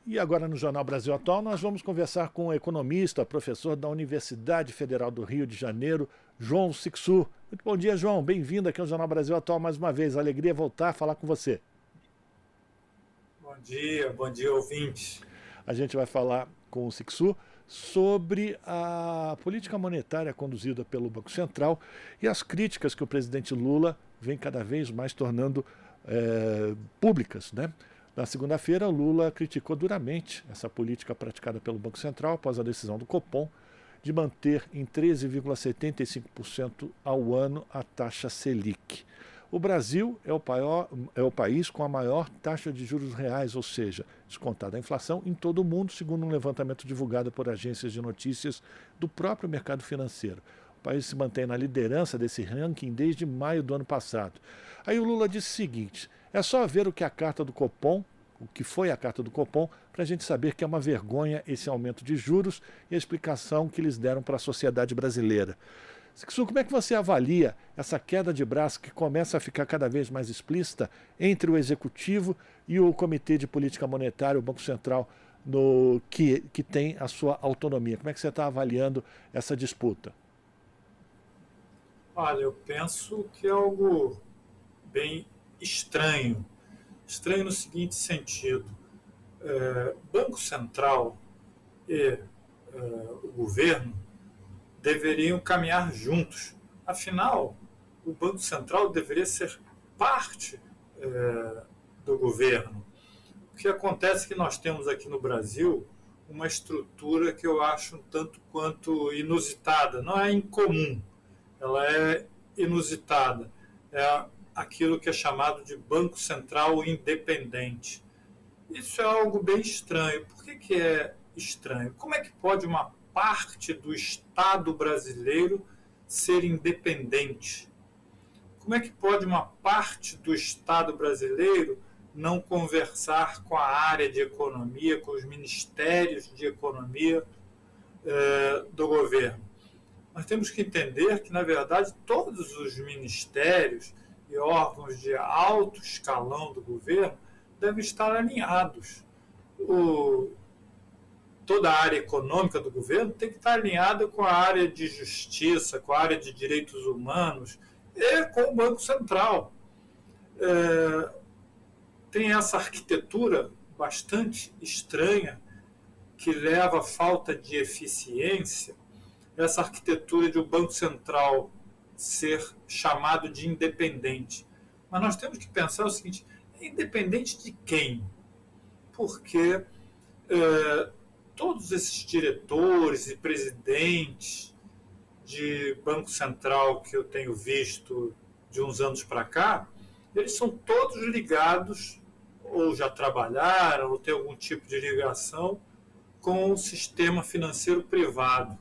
E agora no Jornal Brasil Atual nós vamos conversar com o economista, professor da Universidade Federal do Rio de Janeiro, João Sixu. Muito bom dia, João. Bem-vindo aqui ao Jornal Brasil Atual mais uma vez. Alegria voltar a falar com você. Bom dia, ouvintes. A gente vai falar com o Sixu sobre a política monetária conduzida pelo Banco Central e as críticas que o presidente Lula vem cada vez mais tornando públicas, né? Na segunda-feira, Lula criticou duramente essa política praticada pelo Banco Central após a decisão do Copom de manter em 13,75% ao ano a taxa Selic. O Brasil é o país com a maior taxa de juros reais, ou seja, descontada a inflação, em todo o mundo, segundo um levantamento divulgado por agências de notícias do próprio mercado financeiro. O país se mantém na liderança desse ranking desde maio do ano passado. Aí o Lula disse o seguinte: é só ver o que a carta do Copom, o que foi a carta do Copom, para a gente saber que é uma vergonha esse aumento de juros e a explicação que eles deram para a sociedade brasileira. Sixu, como é que você avalia essa queda de braço que começa a ficar cada vez mais explícita entre o Executivo e o Comitê de Política Monetária, o Banco Central, que tem a sua autonomia? Como é que você está avaliando essa disputa? Olha, eu penso que é algo bem estranho. Estranho no seguinte sentido: Banco Central e o governo deveriam caminhar juntos. Afinal, o Banco Central deveria ser parte do governo. O que acontece é que nós temos aqui no Brasil uma estrutura que eu acho um tanto quanto inusitada. Não é incomum, ela é inusitada. É aquilo que é chamado de Banco Central Independente. Isso é algo bem estranho. Por que é estranho? Como é que pode uma parte do Estado brasileiro ser independente? Como é que pode uma parte do Estado brasileiro não conversar com a área de economia, com os ministérios de economia do governo? Nós temos que entender que, na verdade, todos os ministérios e órgãos de alto escalão do governo devem estar alinhados. Toda a área econômica do governo tem que estar alinhada com a área de justiça, com a área de direitos humanos e com o Banco Central. Tem essa arquitetura bastante estranha que leva à falta de eficiência, essa arquitetura de o Banco Central ser chamado de independente. Mas nós temos que pensar o seguinte: independente de quem? Porque todos esses diretores e presidentes de Banco Central que eu tenho visto de uns anos para cá, eles são todos ligados, ou já trabalharam, ou têm algum tipo de ligação com o sistema financeiro privado.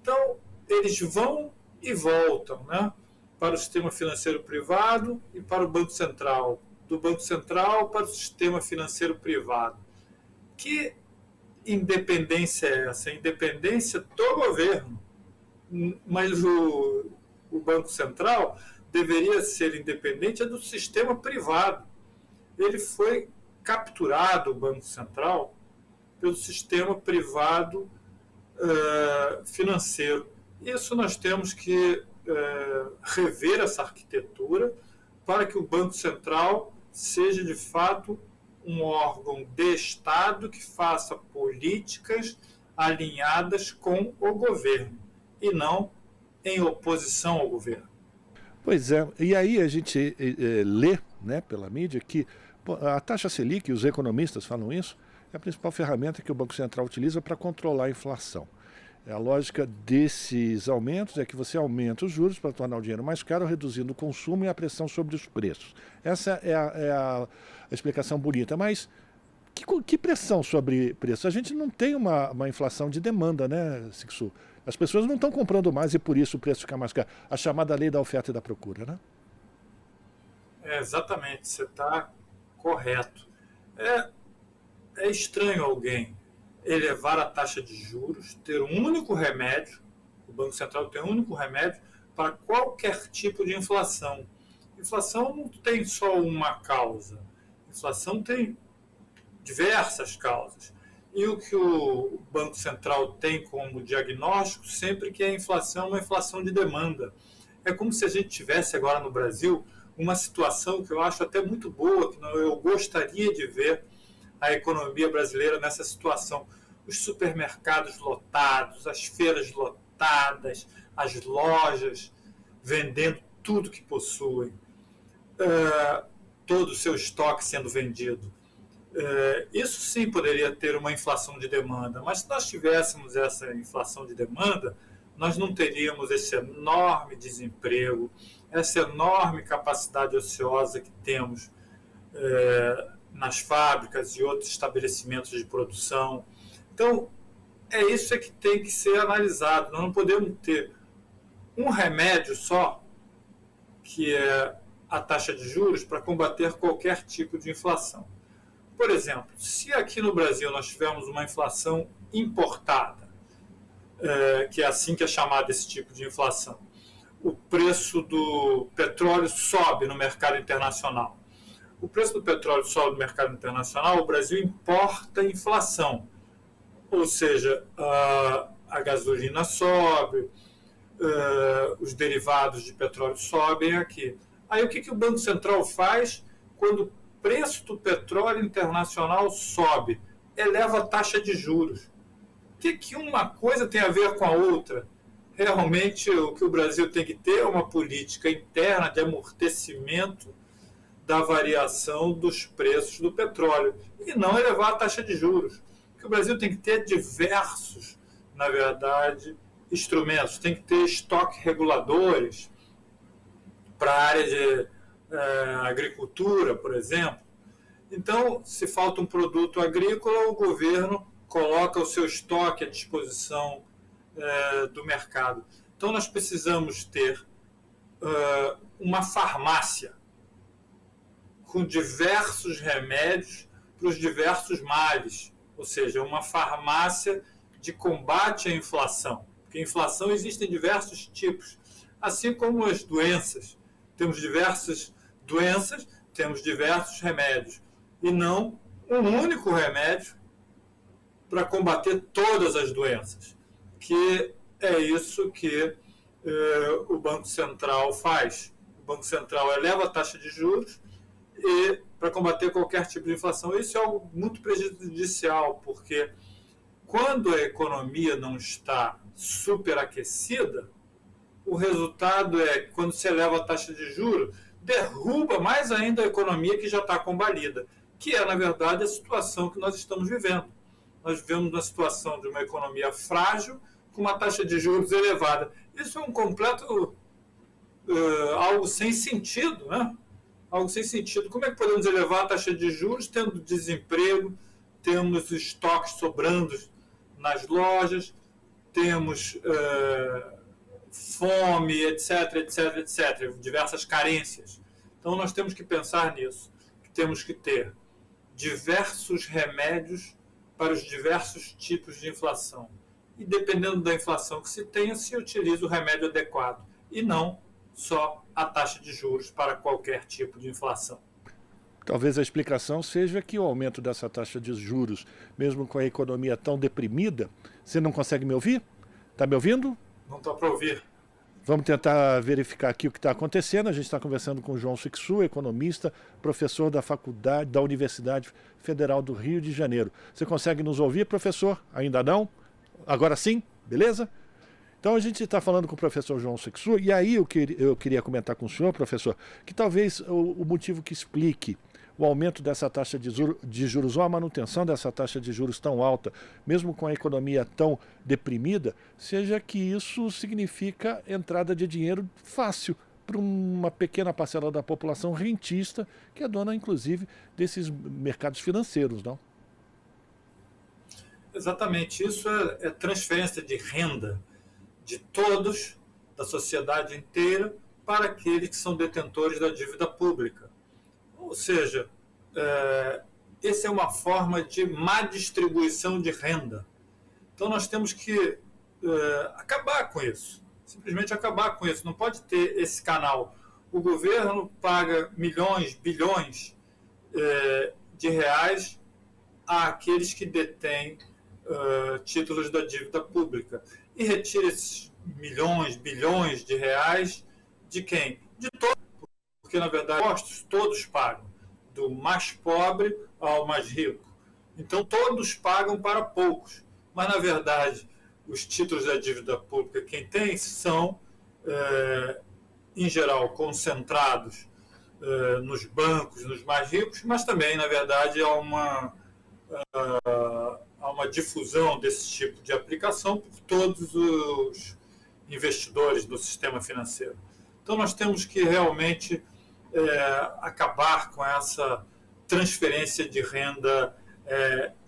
Então, eles vão e voltam, né, para o sistema financeiro privado e para o Banco Central. Do Banco Central para o sistema financeiro privado. Que independência é essa? A independência do governo. Mas o Banco Central deveria ser independente do sistema privado. Ele foi capturado, o Banco Central, pelo sistema privado financeiro. Isso nós temos que rever essa arquitetura para que o Banco Central seja de fato um órgão de Estado que faça políticas alinhadas com o governo e não em oposição ao governo. Pois é, e aí a gente lê, né, pela mídia que a taxa Selic, os economistas falam isso, é a principal ferramenta que o Banco Central utiliza para controlar a inflação. A lógica desses aumentos é que você aumenta os juros para tornar o dinheiro mais caro, reduzindo o consumo e a pressão sobre os preços. Essa é a explicação bonita, mas que pressão sobre preço? A gente não tem uma inflação de demanda, né, Sixu? As pessoas não estão comprando mais e por isso o preço fica mais caro. A chamada lei da oferta e da procura, né? Exatamente, você está correto. É estranho alguém elevar a taxa de juros, ter um único remédio, o Banco Central tem um único remédio para qualquer tipo de inflação. Inflação não tem só uma causa. Inflação tem diversas causas. E o que o Banco Central tem como diagnóstico sempre que a inflação é uma inflação de demanda. É como se a gente tivesse agora no Brasil uma situação que eu acho até muito boa, que eu gostaria de ver a economia brasileira nessa situação. Os supermercados lotados, as feiras lotadas, as lojas vendendo tudo que possuem, todo o seu estoque sendo vendido. Isso sim poderia ter uma inflação de demanda, mas se nós tivéssemos essa inflação de demanda, nós não teríamos esse enorme desemprego, essa enorme capacidade ociosa que temos nas fábricas e outros estabelecimentos de produção. Então, isso que tem que ser analisado. Nós não podemos ter um remédio só, que é a taxa de juros, para combater qualquer tipo de inflação. Por exemplo, se aqui no Brasil nós tivermos uma inflação importada, que é assim que é chamado esse tipo de inflação, o preço do petróleo sobe no mercado internacional. O preço do petróleo sobe no mercado internacional, o Brasil importa inflação. Ou seja, a gasolina sobe, os derivados de petróleo sobem aqui. Aí o que o Banco Central faz quando o preço do petróleo internacional sobe? Eleva a taxa de juros. O que uma coisa tem a ver com a outra? Realmente o que o Brasil tem que ter é uma política interna de amortecimento da variação dos preços do petróleo e não elevar a taxa de juros. O Brasil tem que ter diversos, na verdade, instrumentos. Tem que ter estoque reguladores para a área de agricultura, por exemplo. Então, se falta um produto agrícola, o governo coloca o seu estoque à disposição do mercado. Então, nós precisamos ter uma farmácia com diversos remédios para os diversos males. Ou seja, uma farmácia de combate à inflação. Porque a inflação existe em diversos tipos, assim como as doenças. Temos diversas doenças, temos diversos remédios. E não um único remédio para combater todas as doenças. Que é isso que o Banco Central faz. O Banco Central eleva a taxa de juros e para combater qualquer tipo de inflação. Isso é algo muito prejudicial, porque quando a economia não está superaquecida, o resultado é que quando se eleva a taxa de juros, derruba mais ainda a economia que já está combalida, que é, na verdade, a situação que nós estamos vivendo. Nós vivemos uma situação de uma economia frágil, com uma taxa de juros elevada. Isso é um completo algo sem sentido, né? Algo sem sentido. Como é que podemos elevar a taxa de juros tendo desemprego, temos estoques sobrando nas lojas, temos fome, etc, etc, etc, diversas carências. Então nós temos que pensar nisso, que temos que ter diversos remédios para os diversos tipos de inflação. E dependendo da inflação que se tenha, se utiliza o remédio adequado e não só a taxa de juros para qualquer tipo de inflação. Talvez a explicação seja que o aumento dessa taxa de juros, mesmo com a economia tão deprimida, você não consegue me ouvir? Está me ouvindo? Não está para ouvir. Vamos tentar verificar aqui o que está acontecendo. A gente está conversando com o João Sixu, economista, professor da Universidade Federal do Rio de Janeiro. Você consegue nos ouvir, professor? Ainda não? Agora sim? Beleza? Então a gente está falando com o professor João Sixu, e aí eu queria comentar com o senhor, professor, que talvez o motivo que explique o aumento dessa taxa de juros ou a manutenção dessa taxa de juros tão alta, mesmo com a economia tão deprimida, seja que isso significa entrada de dinheiro fácil para uma pequena parcela da população rentista, que é dona, inclusive, desses mercados financeiros, não? Exatamente. Isso é transferência de renda de todos, da sociedade inteira, para aqueles que são detentores da dívida pública. Ou seja, essa é uma forma de má distribuição de renda. Então nós temos que acabar com isso, simplesmente acabar com isso. Não pode ter esse canal. O governo paga milhões, bilhões de reais àqueles que detêm títulos da dívida pública. E retira esses milhões, bilhões de reais de quem? De todos, porque, na verdade, impostos todos pagam, do mais pobre ao mais rico. Então, todos pagam para poucos. Mas, na verdade, os títulos da dívida pública, quem tem, são, em geral, concentrados nos bancos, nos mais ricos, mas também, na verdade, há uma difusão desse tipo de aplicação por todos os investidores do sistema financeiro. Então, nós temos que realmente acabar com essa transferência de renda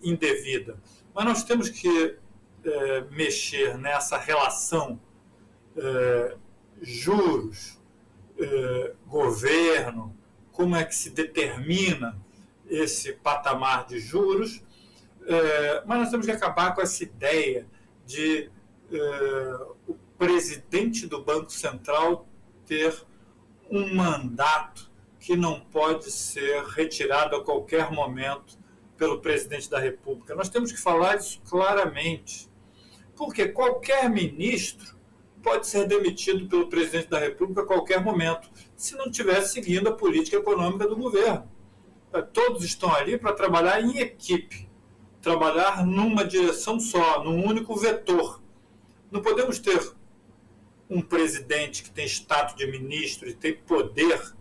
indevida. Mas nós temos que mexer nessa relação juros, governo, como é que se determina esse patamar de juros, mas nós temos que acabar com essa ideia de o presidente do Banco Central ter um mandato que não pode ser retirado a qualquer momento pelo presidente da República. Nós temos que falar isso claramente, porque qualquer ministro pode ser demitido pelo presidente da República a qualquer momento, se não estiver seguindo a política econômica do governo. Todos estão ali para trabalhar em equipe, trabalhar numa direção só, num único vetor. Não podemos ter um presidente que tem status de ministro e tem poder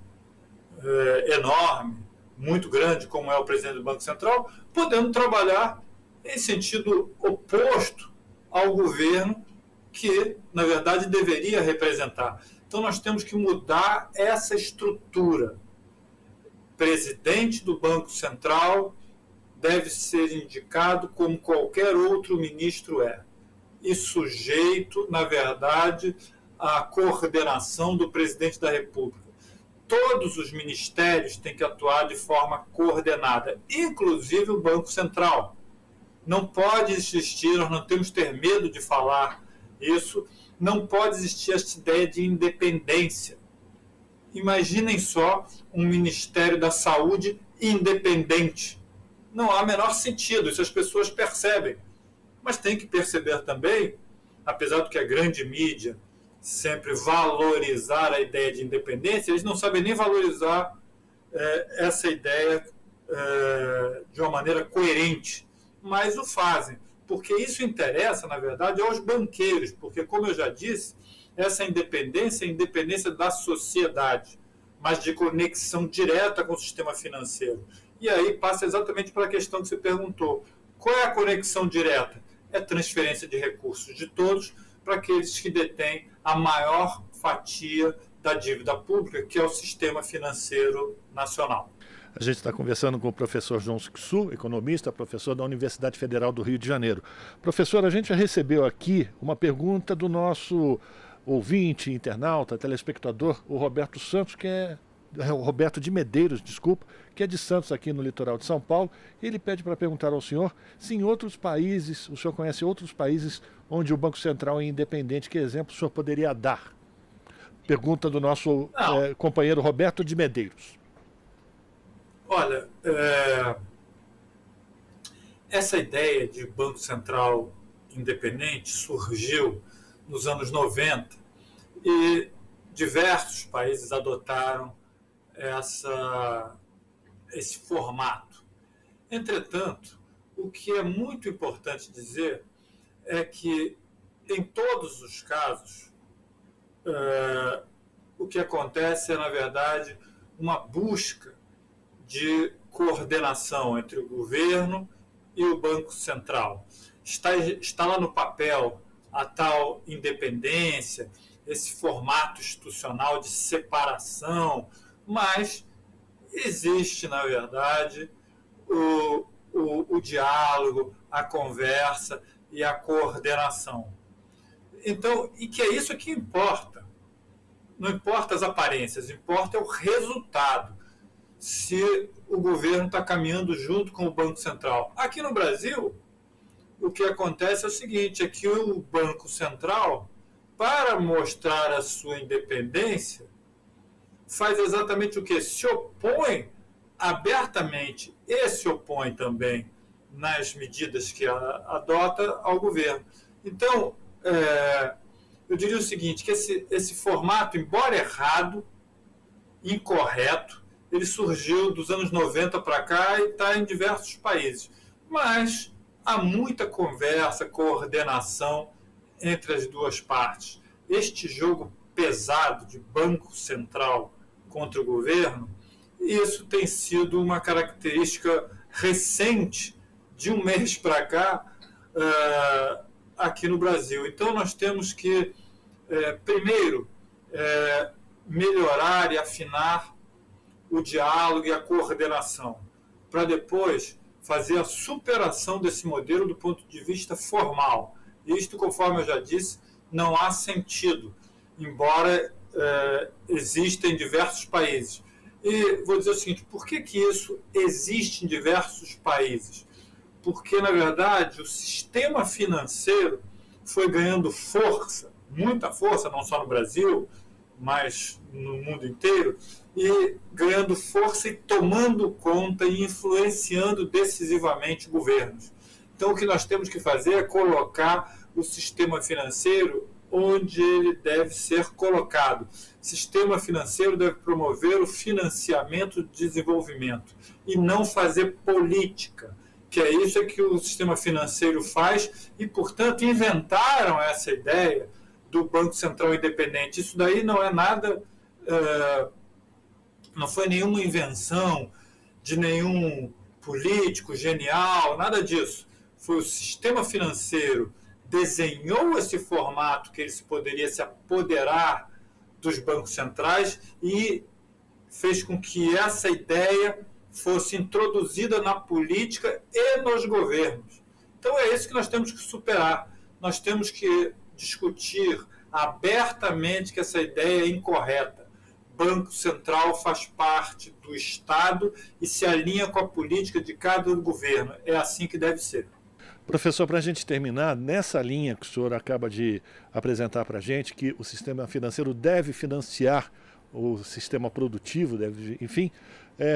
enorme, muito grande, como é o presidente do Banco Central, podendo trabalhar em sentido oposto ao governo que, na verdade, deveria representar. Então, nós temos que mudar essa estrutura. Presidente do Banco Central deve ser indicado como qualquer outro ministro é, e sujeito, na verdade, à coordenação do presidente da República. Todos os ministérios têm que atuar de forma coordenada, inclusive o Banco Central. Não pode existir, nós não temos que ter medo de falar isso, não pode existir essa ideia de independência. Imaginem só um Ministério da Saúde independente. Não há o menor sentido, isso as pessoas percebem. Mas tem que perceber também, apesar do que a grande mídia sempre valorizar a ideia de independência, eles não sabem nem valorizar essa ideia de uma maneira coerente, mas o fazem, porque isso interessa, na verdade, aos banqueiros, porque, como eu já disse, essa independência é a independência da sociedade, mas de conexão direta com o sistema financeiro. E aí passa exatamente para a questão que você perguntou. Qual é a conexão direta? É transferência de recursos de todos para aqueles que detêm a maior fatia da dívida pública, que é o sistema financeiro nacional. A gente está conversando com o professor João Sixu, economista, professor da Universidade Federal do Rio de Janeiro. Professor, a gente já recebeu aqui uma pergunta do nosso ouvinte, internauta, telespectador, o Roberto Santos, o Roberto de Medeiros, desculpa, que é de Santos, aqui no litoral de São Paulo. Ele pede para perguntar ao senhor se em outros países, o senhor conhece outros países onde o Banco Central é independente, que exemplo o senhor poderia dar? Pergunta do nosso companheiro Roberto de Medeiros. Olha, essa ideia de Banco Central independente surgiu nos anos 90 e diversos países adotaram esse formato. Entretanto, o que é muito importante dizer é que, em todos os casos, o que acontece é, na verdade, uma busca de coordenação entre o governo e o Banco Central. Está lá no papel a tal independência, esse formato institucional de separação, mas existe, na verdade, o diálogo, a conversa e a coordenação. Então, e que é isso que importa. Não importa as aparências, importa o resultado. Se o governo está caminhando junto com o Banco Central. Aqui no Brasil, o que acontece é o seguinte, é que o Banco Central, para mostrar a sua independência, faz exatamente o quê? Se opõe abertamente e se opõe também nas medidas que adota ao governo. Então, eu diria o seguinte, que esse formato, embora errado, incorreto, ele surgiu dos anos 90 para cá e está em diversos países. Mas há muita conversa, coordenação entre as duas partes. Este jogo pesado de Banco Central contra o governo, isso tem sido uma característica recente, de um mês para cá, aqui no Brasil. Então, nós temos que, primeiro, melhorar e afinar o diálogo e a coordenação, para depois fazer a superação desse modelo do ponto de vista formal. Isto, conforme eu já disse, não há sentido, embora exista em diversos países. E vou dizer o seguinte, por que isso existe em diversos países? Porque, na verdade, o sistema financeiro foi ganhando força, muita força, não só no Brasil, mas no mundo inteiro, e ganhando força e tomando conta e influenciando decisivamente governos. Então, o que nós temos que fazer é colocar o sistema financeiro onde ele deve ser colocado. O sistema financeiro deve promover o financiamento do desenvolvimento e não fazer política, que é isso que o sistema financeiro faz e, portanto, inventaram essa ideia do Banco Central Independente. Isso daí não é nada, não foi nenhuma invenção de nenhum político genial, nada disso. Foi o sistema financeiro desenhou esse formato que ele poderia se apoderar dos bancos centrais e fez com que essa ideia fosse introduzida na política e nos governos. Então é isso que nós temos que superar. Nós temos que discutir abertamente que essa ideia é incorreta. Banco Central faz parte do Estado e se alinha com a política de cada governo. É assim que deve ser. Professor, para a gente terminar, nessa linha que o senhor acaba de apresentar para a gente, que o sistema financeiro deve financiar o sistema produtivo, enfim,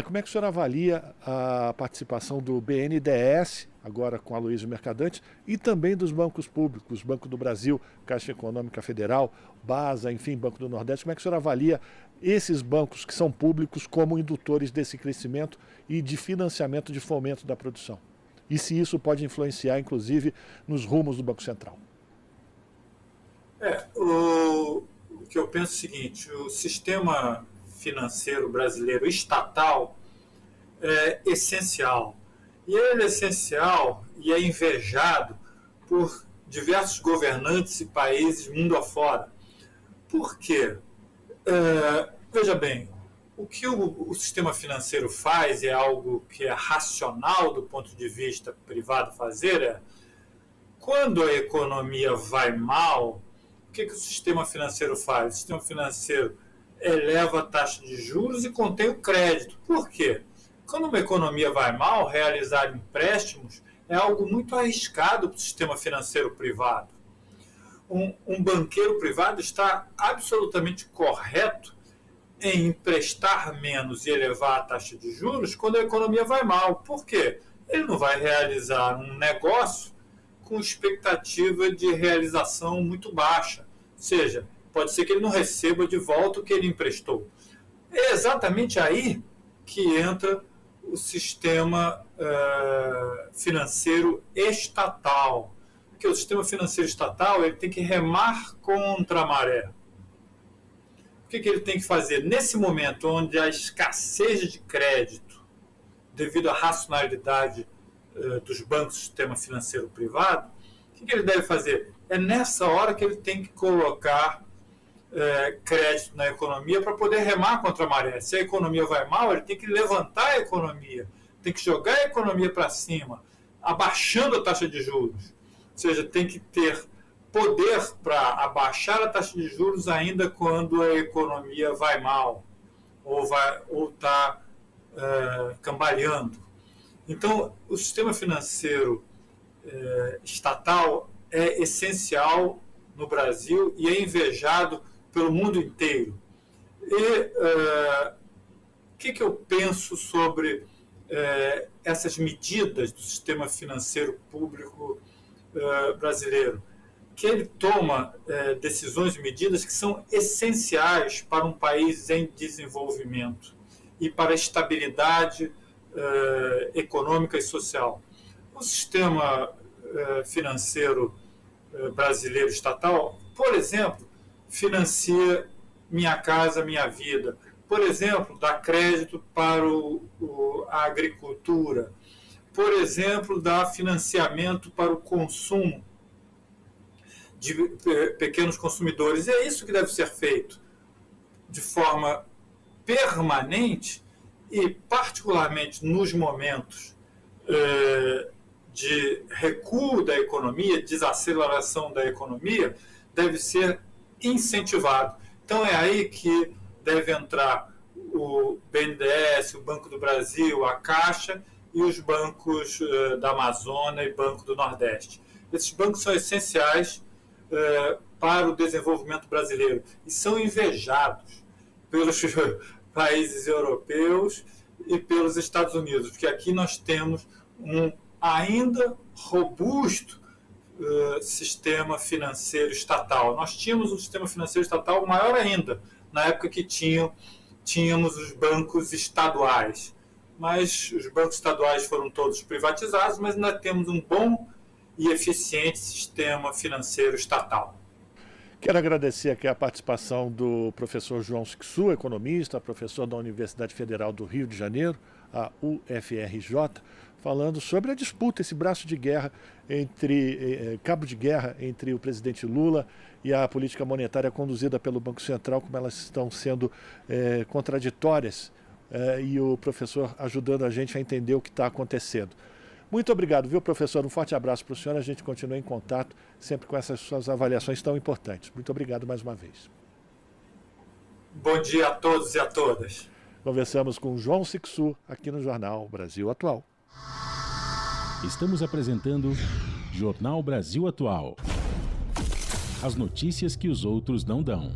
como é que o senhor avalia a participação do BNDES, agora com a Aloysio Mercadante, e também dos bancos públicos, Banco do Brasil, Caixa Econômica Federal, BASA, enfim, Banco do Nordeste? Como é que o senhor avalia esses bancos que são públicos como indutores desse crescimento e de financiamento de fomento da produção? E se isso pode influenciar, inclusive, nos rumos do Banco Central? O que eu penso é o seguinte, o sistema financeiro brasileiro estatal é essencial. E ele é essencial e é invejado por diversos governantes e países mundo afora. Por quê? Veja bem, o que o sistema financeiro faz é algo que é racional do ponto de vista privado fazer, quando a economia vai mal, o que o sistema financeiro faz? O sistema financeiro eleva a taxa de juros e contém o crédito. Por quê? Quando uma economia vai mal, realizar empréstimos é algo muito arriscado para o sistema financeiro privado. Um banqueiro privado está absolutamente correto em emprestar menos e elevar a taxa de juros quando a economia vai mal. Por quê? Ele não vai realizar um negócio com expectativa de realização muito baixa. Ou seja, pode ser que ele não receba de volta o que ele emprestou. É exatamente aí que entra o sistema financeiro estatal. Porque o sistema financeiro estatal ele tem que remar contra a maré. O que ele tem que fazer? Nesse momento onde há escassez de crédito, devido à racionalidade dos bancos do sistema financeiro privado, o que ele deve fazer? É nessa hora que ele tem que colocar crédito na economia para poder remar contra a maré. Se a economia vai mal, ele tem que levantar a economia, tem que jogar a economia para cima, abaixando a taxa de juros. Ou seja, tem que ter poder para abaixar a taxa de juros ainda quando a economia vai mal ou está cambaleando. Então, o sistema financeiro estatal é essencial no Brasil e é invejado pelo mundo inteiro. E o que eu penso sobre essas medidas do sistema financeiro público brasileiro, que ele toma decisões e medidas que são essenciais para um país em desenvolvimento e para a estabilidade econômica e social. O sistema financeiro brasileiro estatal, por exemplo, financia Minha Casa Minha Vida, por exemplo, dá crédito para a agricultura, por exemplo, dá financiamento para o consumo de pequenos consumidores. E é isso que deve ser feito de forma permanente e, particularmente, nos momentos de recuo da economia, desaceleração da economia, deve ser incentivado. Então, é aí que deve entrar o BNDES, o Banco do Brasil, a Caixa e os bancos da Amazônia e Banco do Nordeste. Esses bancos são essenciais para o desenvolvimento brasileiro e são invejados pelos países europeus e pelos Estados Unidos, porque aqui nós temos um ainda robusto sistema financeiro estatal. Nós tínhamos um sistema financeiro estatal maior ainda, na época que tínhamos os bancos estaduais. Mas os bancos estaduais foram todos privatizados, mas ainda temos um bom e eficiente sistema financeiro estatal. Quero agradecer aqui a participação do professor João Sixu, economista, professor da Universidade Federal do Rio de Janeiro, a UFRJ, falando sobre a disputa, esse braço de guerra cabo de guerra entre o presidente Lula e a política monetária conduzida pelo Banco Central, como elas estão sendo contraditórias, e o professor ajudando a gente a entender o que está acontecendo. Muito obrigado, viu, professor? Um forte abraço para o senhor. A gente continua em contato sempre com essas suas avaliações tão importantes. Muito obrigado mais uma vez. Bom dia a todos e a todas. Conversamos com João Sixu aqui no Jornal Brasil Atual. Estamos apresentando Jornal Brasil Atual. As notícias que os outros não dão.